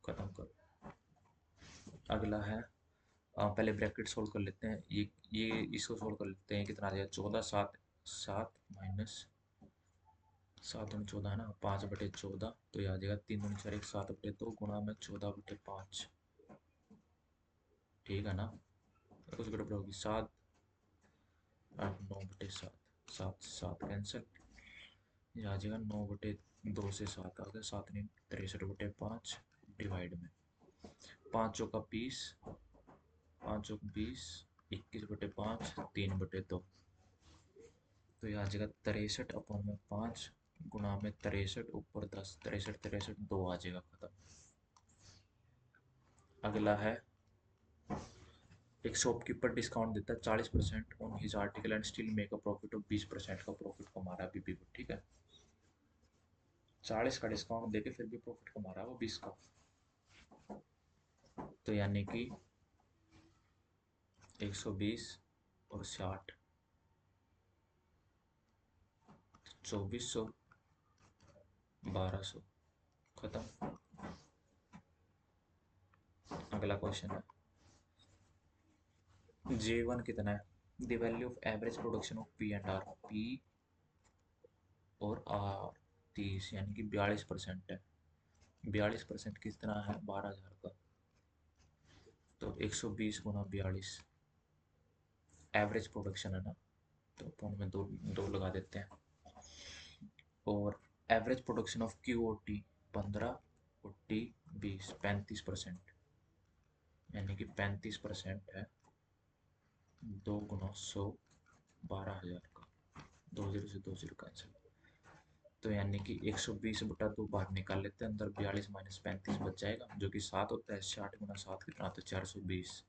खत्म करो। अगला है, पहले ब्रैकेट सोल्व कर लेते हैं, ये इसको सोल्व कर लेते हैं, कितना आ जाएगा 14 7 7 माइनस 7 दूनी 14 है ना, 5/14, तो ये आ जाएगा 3 दूनी 4 1 7/2 गुणा में 14/5, ठीक है ना। कुछ गड़बड़ होगी, 7 8 9/7, 7 7 कैंसिल, ये आ जाएगा 9/2 से 7 आ गया, 7 नहीं 63/5 डिवाइड में 5 चौका 20, 5 चौक 20, 21/5, 3/2, तो ये आ जाएगा 63/5 गुणा में 63 ऊपर 10, 63 63 2 आ जाएगा, खत्म। अगला है, एक शॉपकीपर डिस्काउंट देता है 40% on his article and still make a profit of 20% का प्रॉफिट कमा रहा है बीबी को, ठीक है। 40 का डिस्काउंट देके फिर भी प्रॉफिट कमा रहा है वो 20 का, तो यानी कि 120 और 60, 2400, 1200, खत्म। अगला क्वेश्चन है, J1 कितना है, the value of average production of P and R, P और आर 30 यानी कि 42% है, 42% कितना है 12,000 का, तो 120 गुना 42 एवरेज प्रोडक्शन है ना, तो अपन में दो दो लगा देते हैं। और average production of Q O T 15 और टी 20, 35%, यानी कि 35% है 2 गुना 100, 12,000 का, 2 0 से 2 0 कैंसिल, तो यानी कि 120/2 बाहर निकाल लेते हैं, अंदर 42 माइनस 35 बच जाएगा जो कि 7 होता है, 60 गुना 7 कितना होता है 420।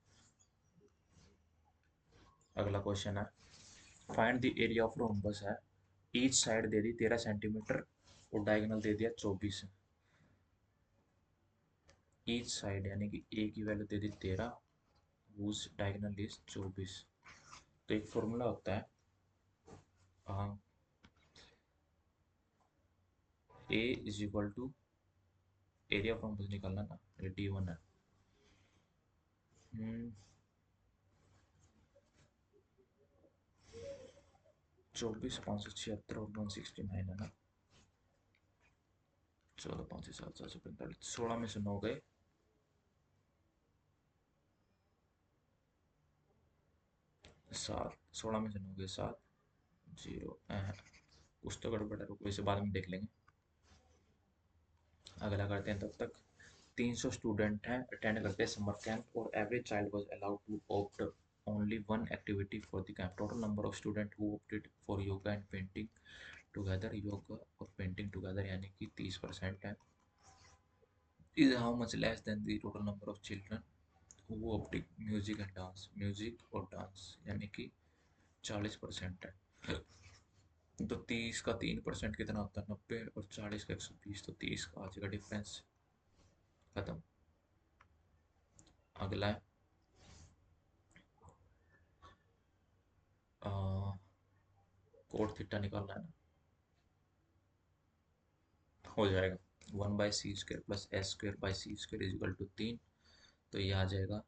अगला क्वेश्चन है, find the area of rhombus है, ईच साइड दे दी 13 सेंटीमीटर और डायगोनल दे दिया 24, ईच साइड यानी कि ए की value they the 13, whose diagonal is 24। तो एक फॉर्मूला होता है, A is equal to area from मुझे निकालना ना, ये D1 है। 24,576 और 169 है ना। 14,500 7,745, 16 में से 9 गए। 7, 16 में से 9 गए 7। जीरो कुछ तो गड़बड़ है, रुको इसे बाद में देख लेंगे। अगला करते हैं तब तक। 300 स्टूडेंट हैं अटेंड करते हैं समर कैंप और every child was allowed to opt only one activity for the camp. Total number of student who opted for yoga and painting together, yoga और पेंटिंग टुगेदर यानी कि 30% है, is how much less than the total number of children who opted music and dance, music और डांस यानी कि 40% है। तो 30 का 3% कितना होता है 90, और 40 का 120, तो 30 का आ जाएगा डिफरेंस। खत्म। अगला है कोड थीटा निकालना है ना, हो जाएगा 1/c² plus s² is equal to 3। तो ये आ जाएगा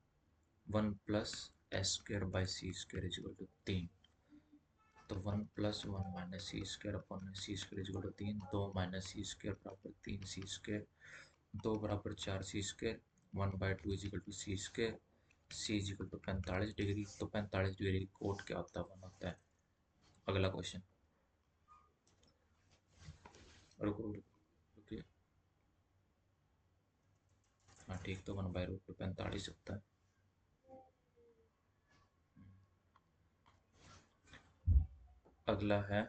1 + s² इज इक्वल टू 3। तो 1 + 1 - c² upon c² is equal to 3। 2 - c² बराबर 3c², 2 बराबर 4c², 1/2 is equal to c², c is equal to 45 degree. तो 45 डिग्री कोट क्या होता है, 1 होता है। अगला क्वेश्चन, रुको रुको रुकिए, हाँ ठीक, तो 1/√2 45 होता है। अगला है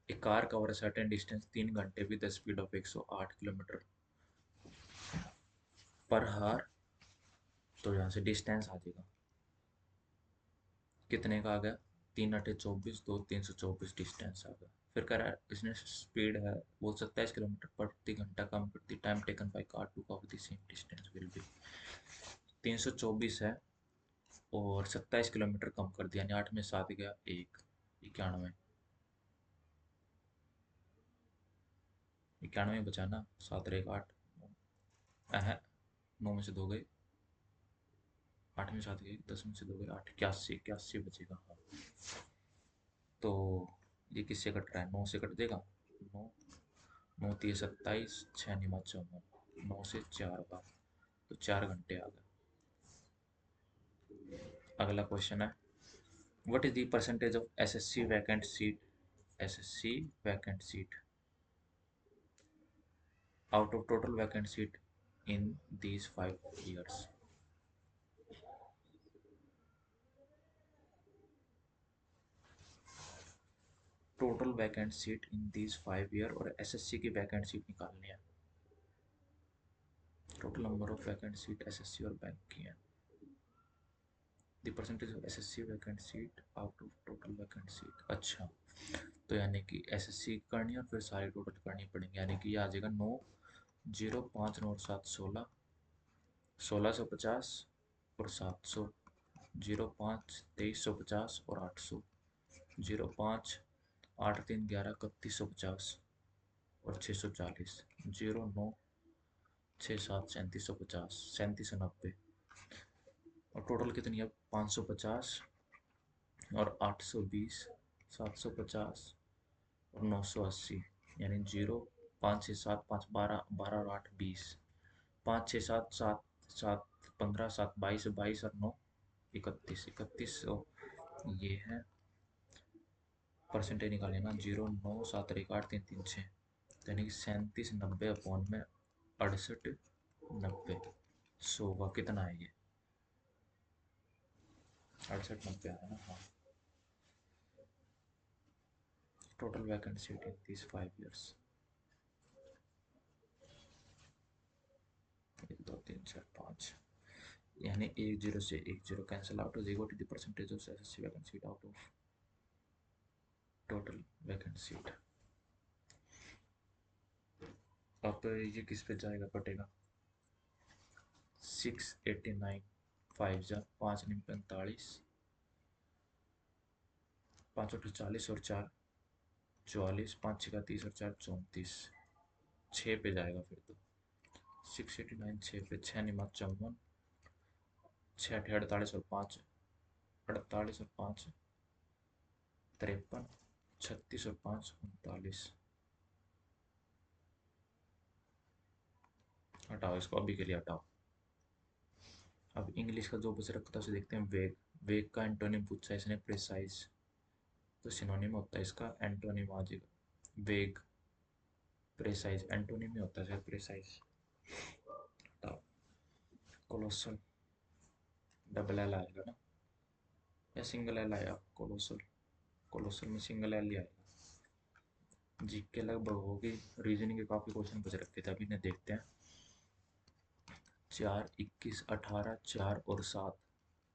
a car cover a certain distance 3 घंटे with the speed of 108 kilometre per hour. तो यहाँ से डिस्टेंस आ जाएगा, कितने का आ गया, 3 × 8 = 24, 2 324 डिस्टेंस आ गया। फिर कह रहा है इसने स्पीड है वो 27 किलोमीटर प्रति घंटा कम करती, time taken by car to cover the same distance will be. 324 है और 27 किलोमीटर कम कर दिया, यानी 8 में 7 गया 1, 91। 91 बचा ना, 7 और 1 8, 9 में से 2 गए, 8 में 7 गए, 10 में से 2 गए 8, 81 81 बचेगा। हाँ, तो ये किससे कट रहा है, 9 से कट देगा। 9 9 3 27, 6 निमा 54, 9 से 4 बार, तो 4 घंटे आ गए। अगला क्वेश्चन है what is the percentage of SSC vacant seat, SSC vacant seat out of total vacant seat in these 5 years। Total vacant seat in these 5 year और एसएससी की वैकेंट सीट निकालनी है। Total number of vacant seat SSC और बैंक की है। The percentage of SSC vacant seat out of total vacant seat. अच्छा, तो यानी कि एसएससी करनी है और फिर सारी टोटल करनी पड़ेंगी, यानी कि ये आ जाएगा 9 0 5 9 7 16, 1650 और 700, 05 2350 और 800, 05 8 3 11 3150 और 640, 09 6 7 3750, 3790, और टोटल कितनी है 550 और 820, 750 और 980, यानी 0 5 6 7 5 12 12 और 8 20, 5 6 7 7 7 15 7 22 22 और 9 31 31। ये है परसेंटेज निकाले ना, 0 9 7 1 8 3 3 6, यानी कि 3790 अपॉन में 6890, 100 का कितना है ये, 6890 है ना। हाँ, total vacant seat in this 5 years, 1 2 3 4 5, यानी 10 से 10 कैंसिल आउट हो जाएगा, to the percentage of SSC vacant seat out of total vacant seat. अब ये किस पे जाएगा, कटेगा 689, 5 जा 5 9 45, 5 8 40 और 4 44, 5 6 30 और 4 34, 6 पे जाएगा फिर तो। 689, 6 पे 6 निमा 54, 6 अठे 48 और 5 48 और 5 53, 36 और 5 39। हटाओ इसको, अभी के लिए हटाओ। अब इंग्लिश का जो बच रखा था उसे देखते हैं। वेग। वेग का एंटोनिम पूछा है इसने, प्रिसाइज। तो सिनोनिम होता है इसका एंटोनिम आ जाएगा वेग। प्रिसाइज एंटोनिम ही होता है प्रिसाइज। हटाओ। कोलोसल, डबल एल आएगा ना, या सिंगल एल आया कोलोसल? कोलोसल में सिंगल एल ही आएगा। जी के लगभग होगी। रीजनिंग के काफी क्वेश्चन बच रखे थे, अभी ने देखते हैं। 4, 21, 18, 4 और 7,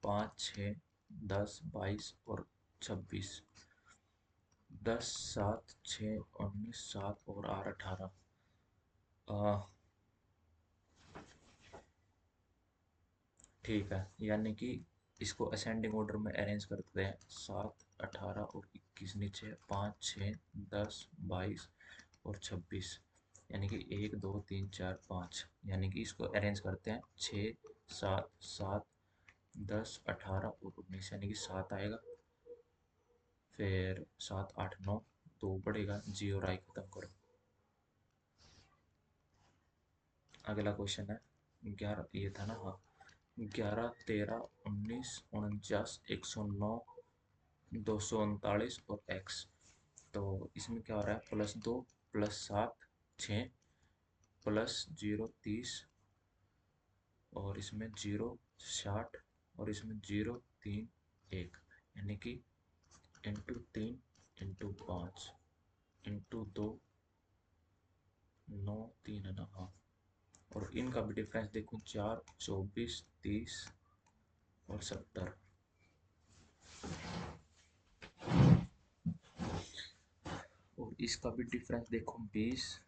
5, 6, 10, 22 और 26, 10, 7, 6, 19, 7 और 8, 18। ठीक है, यानी कि इसको असेंडिंग ऑर्डर में अरेंज करते हैं। 7, 18 और 21 नीचे, 5, 6, 10, 22 और 26, यानी कि 1, 2, 3, 4, 5, यानी कि इसको अरेंज करते हैं। 6, 7, 7, 10, 18 और 19, यानी कि 7 आएगा। फिर 7, 8, 9, 2 बढ़ेगा, जी और आई खत्म करो। अगला क्वेश्चन है 11, ये था ना, हाँ। 11, 13, 19, 49, 109, 239 और x। तो इसमें क्या हो रहा है? +2, +7, 6, +0, 30 और इसमें 0, 60 और इसमें 0, 3, 1, यानी कि ×3 ×5 ×2 9, 3 है ना, हाँ। और इनका भी डिफरेंस देखो, 4, 24, 30 और 70। और इसका भी डिफरेंस देखो, 20।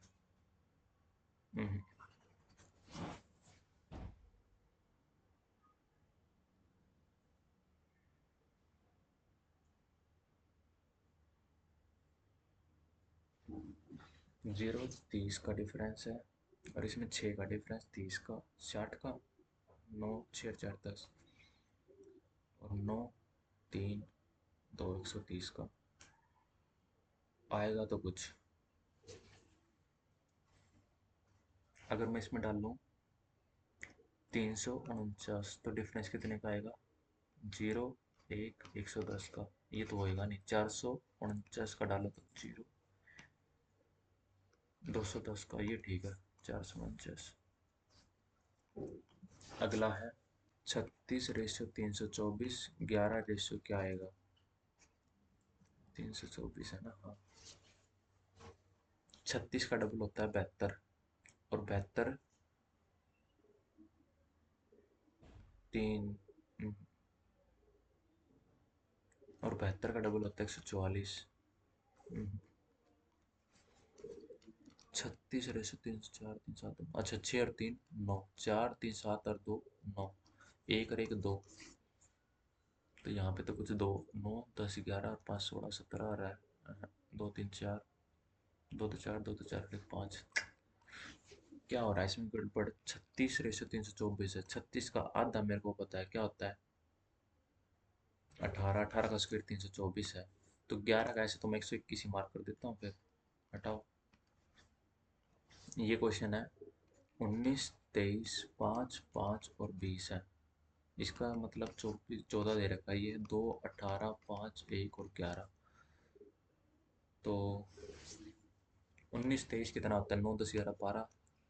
0, 30 का डिफरेंस है और इसमें 6 का डिफरेंस, 30 का, 60 का, 9, 6, 4, 10 और 9, 3, 2, 130 का आएगा तो कुछ। अगर मैं इसमें डाल लूँ 349, तो डिफरेंस कितने का आएगा? 0, 1, 110 का। ये तो होएगा नहीं। 449 का डालो तो 0, 210 का, ये ठीक है। 449। अगला है 36/324, 11 क्या आएगा? 324 है ना, हाँ। 36 का डबल होता है 72, और 72 तीन, और 72 का डबल होता है 144। 36/304, 3, 7, अच्छा 6 और 3 9, 4, 3, 7 और 2 9, 1 और 1 2। तो यहाँ पे तो कुछ 2, 9, 10, 11 और 5, 16, 17 आ रहा है। 2, 3, 4, 2 तो 4, 2 तो 4, 1 5। क्या हो रहा है इसमें गड़बड़? 36/324 है। 36 का आधा मेरे को पता है क्या होता है। 18, 18 का स्क्वायर 324 है। तो 11 का ऐसे तो मैं 121 ही मार्क कर देता हूँ फिर। हटाओ। ये क्वेश्चन है 19, 23, 5, 5 और 20 है। इसका मतलब 24, 14 दे रखा है। ये 2, 18, 5, 1 और 11। तो 19, 23 कितना होता है? 9, 10, 11, 12,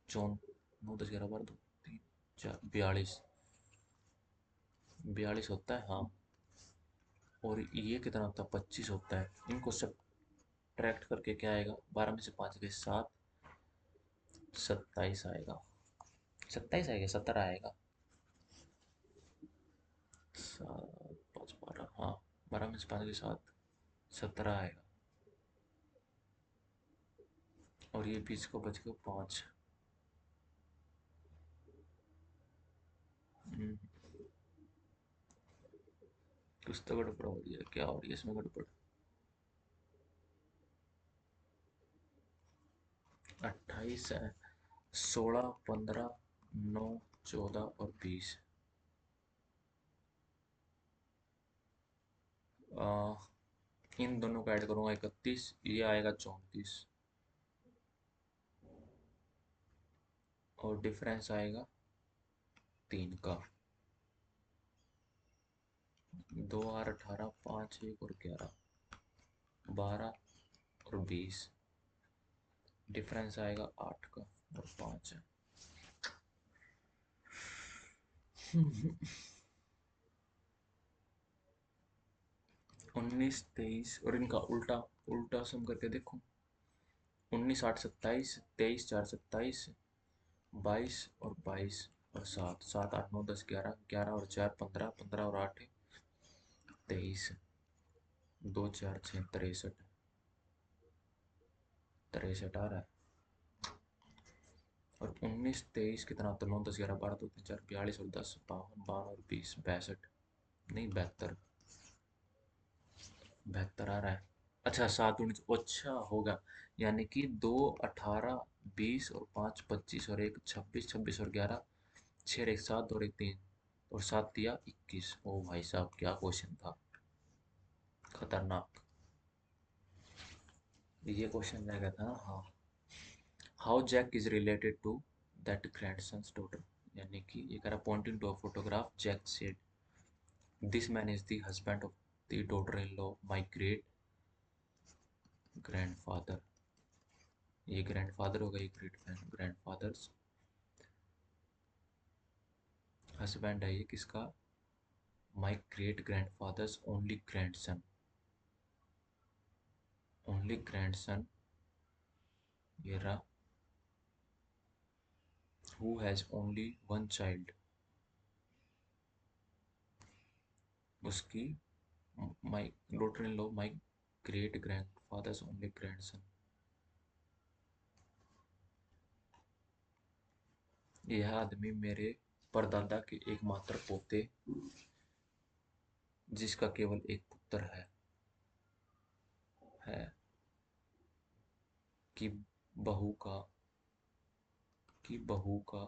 4, 9, 10, 11, 12, 2, 3, 4, 42। 42 होता है, हाँ। और ये कितना होता है? 25 होता है। इनको सब ट्रैक्ट करके क्या आएगा? 12 में से 5 गए 7, 27 आएगा। 27 आएगा, 17 आएगा। 7, 5, 12, हाँ। 12 में से 5 गए 7, 17 आएगा। और ये बीच को बच गया 5। कुछ तो गड़बड़ हो रही है। क्या हो रही है इसमें गड़बड़? 28 है 16, 15, 9, 14 और 20। इन दोनों को ऐड करूंगा 31, ये आएगा 34 और डिफरेंस आएगा 3 का। 2 और 18, 5, 1 और 11, 12 और 20। डिफरेंस आएगा 8 का और 5 है। 19, 23 और इनका उल्टा उल्टा सम करके देखो। 19, 8, 27, 23, 4, 27, 22 और 22 और 7, 7, 8, 9, 10, 11, 11 और 4, 15, 15 और 8, 23, 2, 4, 6, 63, 63 आ रहा है। और 19, 23 कितना होता है? 9, 10, 11, 12, 2, 3, 4, 42 और 10, 52, 52 और 20, 62 नहीं 72, 72 आ रहा है। अच्छा 7, 19 अच्छा होगा। यानी कि 2, 18, 20 और 5, 25 और 1, 26, 26 और 11, 6, 1, 7 और 1, 3 और 7 दिया 21। ओ भाई साहब क्या क्वेश्चन था, खतरनाक। ये क्वेश्चन रह गया था ना। हाँ। How Jack is related to that grandson's daughter. यानी कि ये कह रहा pointing to a photograph Jack said this man is the husband of the daughter in law my great grandfather. ये ग्रैंडफादर होगा, ये ग्रेट ग्रैंडफादर्स हस्बैंड है ये किसका? My great grandfathers only grandson ये रहा who has only one child उसकी my daughter in law my great grandfathers only grandson. यह आदमी मेरे परदादा के एकमात्र पोते जिसका केवल एक पुत्र है कि बहू का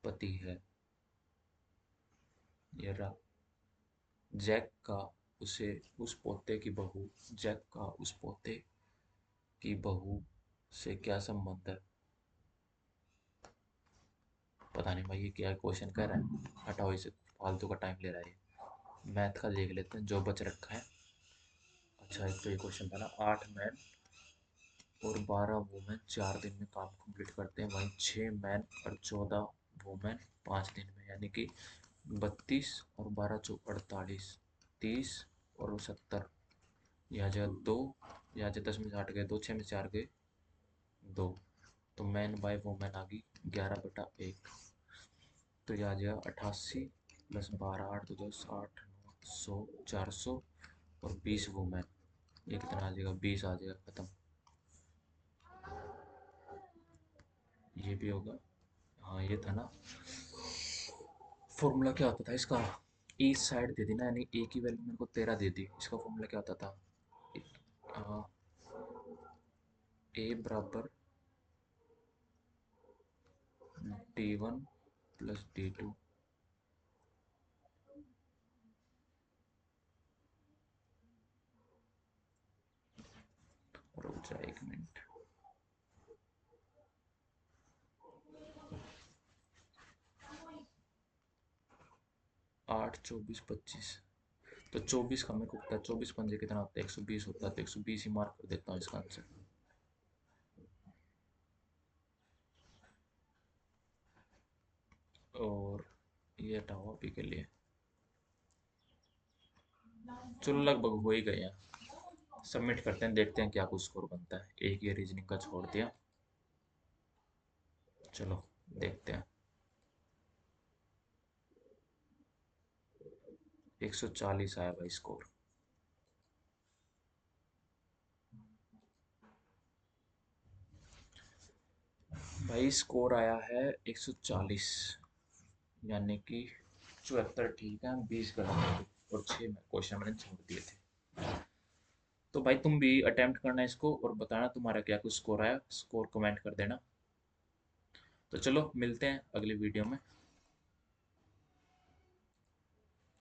पति है। ये रहा जैक का उसे उस पोते की बहू जैक का उस पोते की बहू से क्या संबंध है? पता नहीं भाई ये क्या क्वेश्चन कर रहा है, हटाओ इसे, फालतू का टाइम ले रहा है ये। मैथ का देख लेते हैं जो बच रखा है। अच्छा एक तो ये क्वेश्चन था ना, 8 मैन और 12 वुमेन 4 दिन में काम कंप्लीट करते हैं, वहीं 6 मैन और 14 वुमेन 5 दिन में। यानी कि 32 और 12 चौक 48, 30 और 70। यहाँ जगह 2, यहाँ जगह 10 में से 8 गए 2, 6 में से 4 गए 2, तो मैन बाय वुमेन आ गई 11/1। तो यहाँ जगह 88 प्लस 12, 8 2 10, 8 9 100 400 और 20 वुमेन। ये कितना आ जाएगा? 20 आ जाएगा, खत्म। ये भी होगा। हाँ ये था ना। फॉर्मूला क्या होता था इसका? ई साइड दे दी ना, यानी ए की वैल्यू मेरे को 13 दे दी। इसका फॉर्मूला क्या होता था? ए बराबर D1 प्लस D2। रुक जा 1 मिनट। 8, 24, 25। तो 24 का मेरे को पता है, 24 पंजे कितना होता है? 120 होता है, तो 120 ही मार्क कर देता हूँ इसका आंसर। और ये हटाओ अभी के लिए। चलो लगभग हो ही गए हैं। सबमिट करते हैं, देखते हैं क्या कुछ स्कोर बनता है। एक ये रीजनिंग का छोड़ दिया। चलो देखते हैं। 140 आया भाई स्कोर। भाई स्कोर आया है 140, यानी कि 74 ठीक है, 20 गलत थे और 6 क्वेश्चन मैंने छोड़ दिए थे। तो भाई तुम भी अटेम्प्ट करना इसको और बताना तुम्हारा क्या कुछ स्कोर आया, स्कोर कमेंट कर देना। तो चलो मिलते हैं अगली वीडियो में।